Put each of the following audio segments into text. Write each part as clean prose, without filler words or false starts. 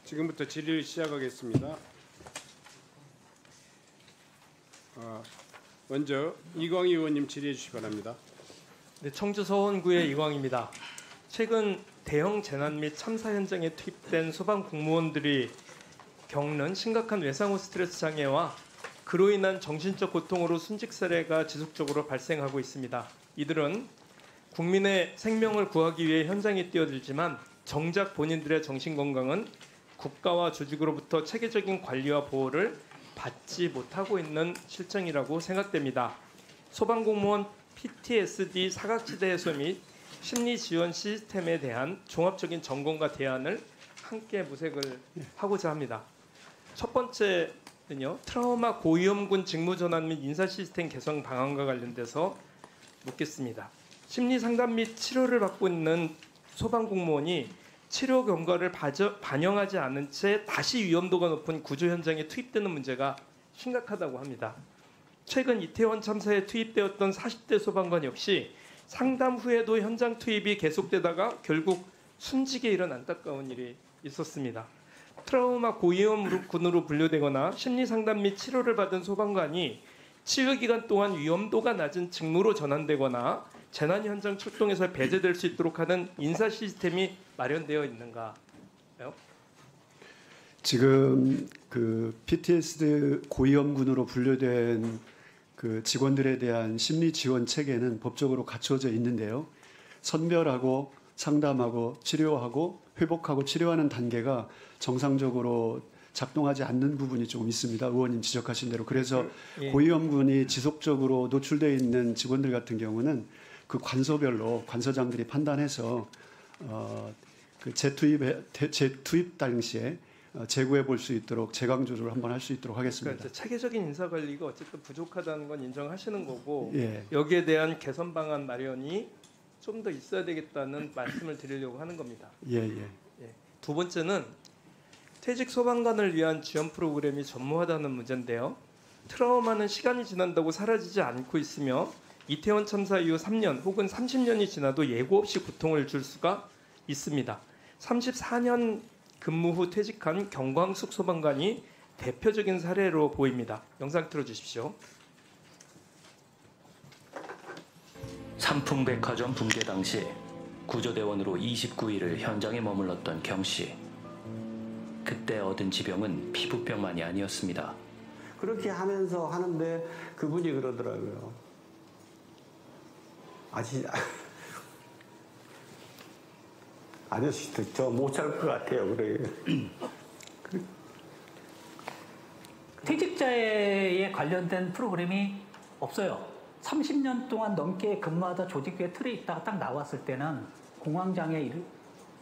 지금부터 질의를 시작하겠습니다. 먼저 이광희 의원님 질의해 주시기 바랍니다. 네, 청주 서원구의 이광입니다. 최근 대형 재난 및 참사 현장에 투입된 소방 공무원들이 겪는 심각한 외상후 스트레스 장애와 그로 인한 정신적 고통으로 순직 사례가 지속적으로 발생하고 있습니다. 이들은 국민의 생명을 구하기 위해 현장에 뛰어들지만 정작 본인들의 정신 건강은 국가와 조직으로부터 체계적인 관리와 보호를 받지 못하고 있는 실정이라고 생각됩니다. 소방공무원 PTSD 사각지대 해소 및 심리 지원 시스템에 대한 종합적인 점검과 대안을 함께 모색을 하고자 합니다. 첫 번째는요, 트라우마 고위험군 직무전환 및 인사 시스템 개선 방안과 관련돼서 묻겠습니다. 심리 상담 및 치료를 받고 있는 소방공무원이 치료 경과를 반영하지 않은 채 다시 위험도가 높은 구조 현장에 투입되는 문제가 심각하다고 합니다. 최근 이태원 참사에 투입되었던 40대 소방관 역시 상담 후에도 현장 투입이 계속되다가 결국 순직에 이른 안타까운 일이 있었습니다. 트라우마 고위험군으로 분류되거나 심리상담 및 치료를 받은 소방관이 치유 기간 동안 위험도가 낮은 직무로 전환되거나 재난 현장 출동에서 배제될 수 있도록 하는 인사 시스템이 마련되어 있는가요? 지금 그 PTSD 고위험군으로 분류된 그 직원들에 대한 심리 지원 체계는 법적으로 갖춰져 있는데요. 선별하고 상담하고 치료하고 회복하고 치료하는 단계가 정상적으로 작동하지 않는 부분이 조금 있습니다. 의원님 지적하신 대로. 그래서 고위험군이 지속적으로 노출되어 있는 직원들 같은 경우는 그 관서별로 관서장들이 판단해서 그 재투입 당시에 재구해 볼 수 있도록 재강 조절을 한번 할 수 있도록 하겠습니다. 그러니까 체계적인 인사 관리가 어쨌든 부족하다는 건 인정하시는 거고, 예. 여기에 대한 개선 방안 마련이 좀 더 있어야 되겠다는 말씀을 드리려고 하는 겁니다. 예. 두 번째는 퇴직 소방관을 위한 지원 프로그램이 전무하다는 문제인데요. 트라우마는 시간이 지난다고 사라지지 않고 있으며 이태원 참사 이후 3년 혹은 30년이 지나도 예고 없이 고통을 줄 수가 있습니다. 34년 근무 후 퇴직한 경광숙 소방관이 대표적인 사례로 보입니다. 영상 틀어주십시오. 삼풍백화점 붕괴 당시 구조대원으로 29일을 현장에 머물렀던 경 씨. 그때 얻은 지병은 피부병만이 아니었습니다. 그렇게 하면서 하는데 그분이 그러더라고요. 아저씨도 저 못 살 것 같아요. 그래요. 퇴직자에 관련된 프로그램이 없어요. 30년 동안 넘게 근무하다 조직의 틀에 있다가 딱 나왔을 때는 공황장애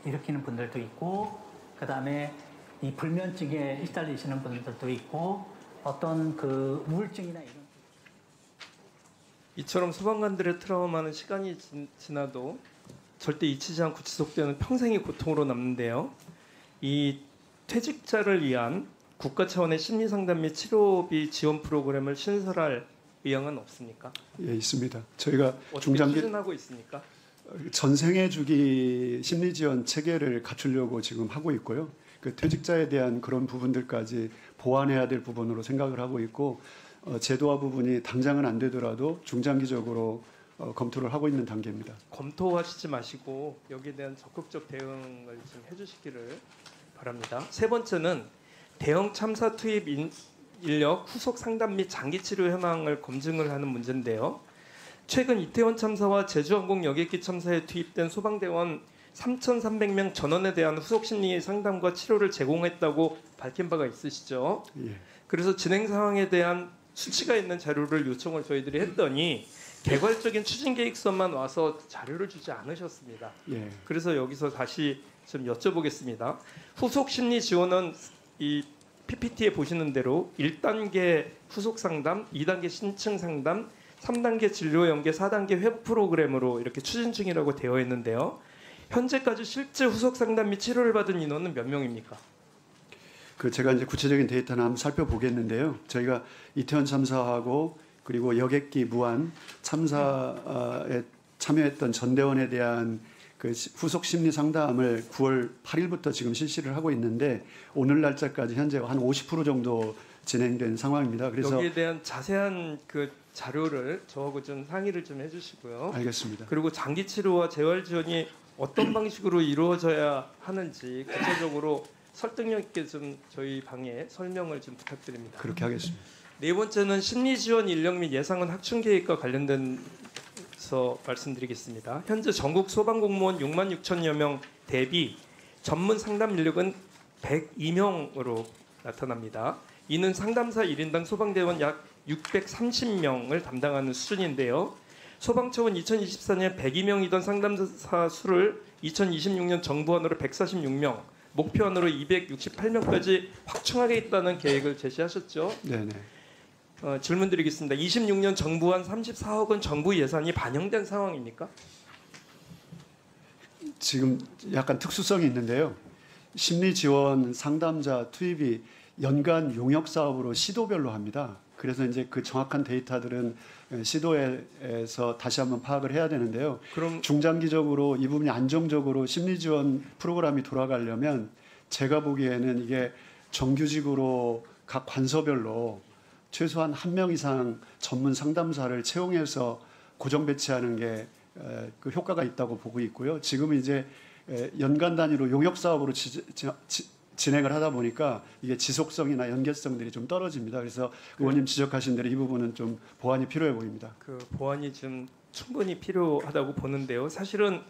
일으키는 분들도 있고, 그 다음에 이 불면증에 시달리시는 분들도 있고, 어떤 그 우울증이나 이런. 이처럼 소방관들의 트라우마는 시간이 지나도 절대 잊히지 않고 지속되는 평생의 고통으로 남는데요. 이 퇴직자를 위한 국가 차원의 심리상담 및 치료비 지원 프로그램을 신설할 의향은 없습니까? 예, 있습니다. 저희가 어떻게 추진하고 있습니까? 전생애 주기 심리 지원 체계를 갖추려고 지금 하고 있고요. 그 퇴직자에 대한 그런 부분들까지 보완해야 될 부분으로 생각을 하고 있고, 제도화 부분이 당장은 안 되더라도 중장기적으로 검토를 하고 있는 단계입니다. 검토하시지 마시고 여기에 대한 적극적 대응을 좀 해주시기를 바랍니다. 세 번째는 대형 참사 투입 인력 후속 상담 및 장기 치료 현황을 검증을 하는 문제인데요. 최근 이태원 참사와 제주항공 여객기 참사에 투입된 소방대원 3,300명 전원에 대한 후속 심리 상담과 치료를 제공했다고 밝힌 바가 있으시죠? 예. 그래서 진행 상황에 대한 수치가 있는 자료를 요청을 저희들이 했더니 개괄적인 추진 계획서만 와서 자료를 주지 않으셨습니다. 예. 그래서 여기서 다시 좀 여쭤보겠습니다. 후속 심리 지원은 이 PPT에 보시는 대로 1단계 후속 상담, 2단계 신층 상담, 3단계 진료 연계, 4단계 회복 프로그램으로 이렇게 추진 중이라고 되어 있는데요. 현재까지 실제 후속 상담 및 치료를 받은 인원은 몇 명입니까? 그 제가 이제 구체적인 데이터는 한번 살펴보겠는데요. 저희가 이태원 참사하고 그리고 여객기 무한 참사에 참여했던 전대원에 대한 그 후속 심리 상담을 9월 8일부터 지금 실시를 하고 있는데 오늘 날짜까지 현재 한 50% 정도 진행된 상황입니다. 그래서 여기에 대한 자세한 그 자료를 저하고 좀 상의를 좀 해주시고요. 알겠습니다. 그리고 장기 치료와 재활 지원이 어떤 방식으로 이루어져야 하는지 구체적으로 설득력 있게 좀 저희 방에 설명을 좀 부탁드립니다. 그렇게 하겠습니다. 네 번째는 심리 지원 인력 및 예상은 학춘 계획과 관련돼서 말씀드리겠습니다. 현재 전국 소방 공무원 6만 6천여 명 대비 전문 상담 인력은 102명으로 나타납니다. 이는 상담사 1인당 소방대원 약 630명을 담당하는 수준인데요. 소방청은 2024년 102명이던 상담사 수를 2026년 정부안으로 146명, 목표안으로 268명까지 확충하겠다는 계획을 제시하셨죠. 네네. 질문드리겠습니다. 26년 정부안 34억 원 정부 예산이 반영된 상황입니까? 지금 약간 특수성이 있는데요. 심리 지원 상담자 투입이 연간 용역 사업으로 시도별로 합니다. 그래서 이제 그 정확한 데이터들은 시도에서 다시 한번 파악을 해야 되는데요. 그럼 중장기적으로 이 부분이 안정적으로 심리 지원 프로그램이 돌아가려면 제가 보기에는 이게 정규직으로 각 관서별로 최소한 1명 이상 전문 상담사를 채용해서 고정 배치하는 게 그 효과가 있다고 보고 있고요. 지금은 이제 연간 단위로 용역 사업으로 진행을 하다 보니까 이게 지속성이나 연계성들이 좀 떨어집니다. 그래서 의원님 지적하신 대로 이 부분은 좀 보완이 필요해 보입니다. 그 보완이 좀 충분히 필요하다고 보는데요. 사실은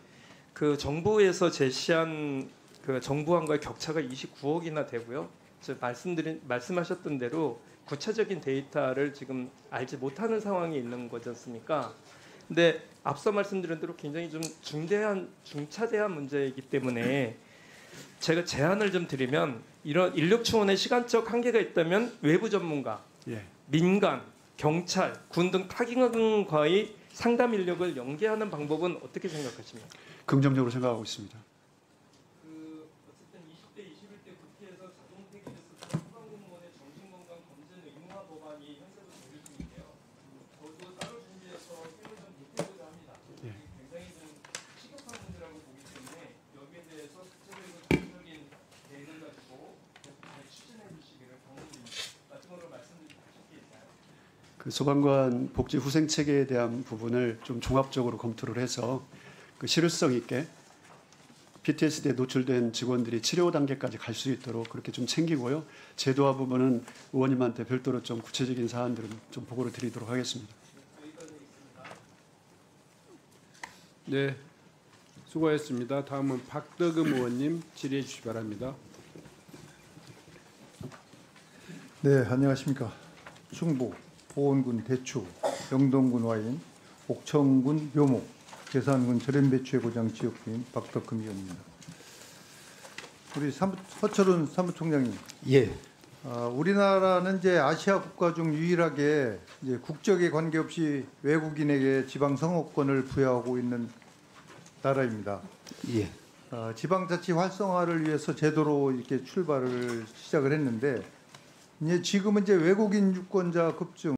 그 정부에서 제시한 그 정부안과의 격차가 29억이나 되고요. 말씀하셨던 대로 구체적인 데이터를 지금 알지 못하는 상황이 있는 거지 않습니까? 근데 앞서 말씀드린 대로 굉장히 좀 중차대한 문제이기 때문에 제가 제안을 좀 드리면 이런 인력 충원에 시간적 한계가 있다면 외부 전문가, 예. 민간, 경찰, 군 등 타기관과의 상담 인력을 연계하는 방법은 어떻게 생각하십니까? 긍정적으로 생각하고 있습니다. 그 어쨌든 20대, 21대 국회에서 자동 폐기돼서 소방공무원의 정신건강 검진 의무화 법안이 현재도 조율 중인데요. 저도 따로 준비해서 힘을 좀 보태고자 합니다. 예. 굉장히 좀 시급한 문제라고 보기 때문에 여기에 대해서 구체적인 정책적인 계획을 가지고 잘 추진해 주시기를 강조드립니다. 마지막으로 말씀드릴 게 있나요? 그 소방관 복지 후생 체계에 대한 부분을 좀 종합적으로 검토를 해서 그 실효성 있게 PTSD에 노출된 직원들이 치료 단계까지 갈 수 있도록 그렇게 좀 챙기고요. 제도화 부분은 의원님한테 별도로 좀 구체적인 사안들은 좀 보고를 드리도록 하겠습니다. 네, 수고하셨습니다. 다음은 박덕흠 의원님 질의해 주시기 바랍니다. 네, 안녕하십니까. 충북 보은군 대추, 영동군 와인, 옥천군 묘목, 계산군 절임배추의 고장 지역주민 박덕흠 의원입니다. 우리 허철훈 사무총장님, 예. 우리나라는 이제 아시아 국가 중 유일하게 이제 국적에 관계없이 외국인에게 지방 선거권을 부여하고 있는 나라입니다. 예. 지방자치 활성화를 위해서 제도로 이렇게 출발을 시작을 했는데 이제 지금은 이제 외국인 유권자 급증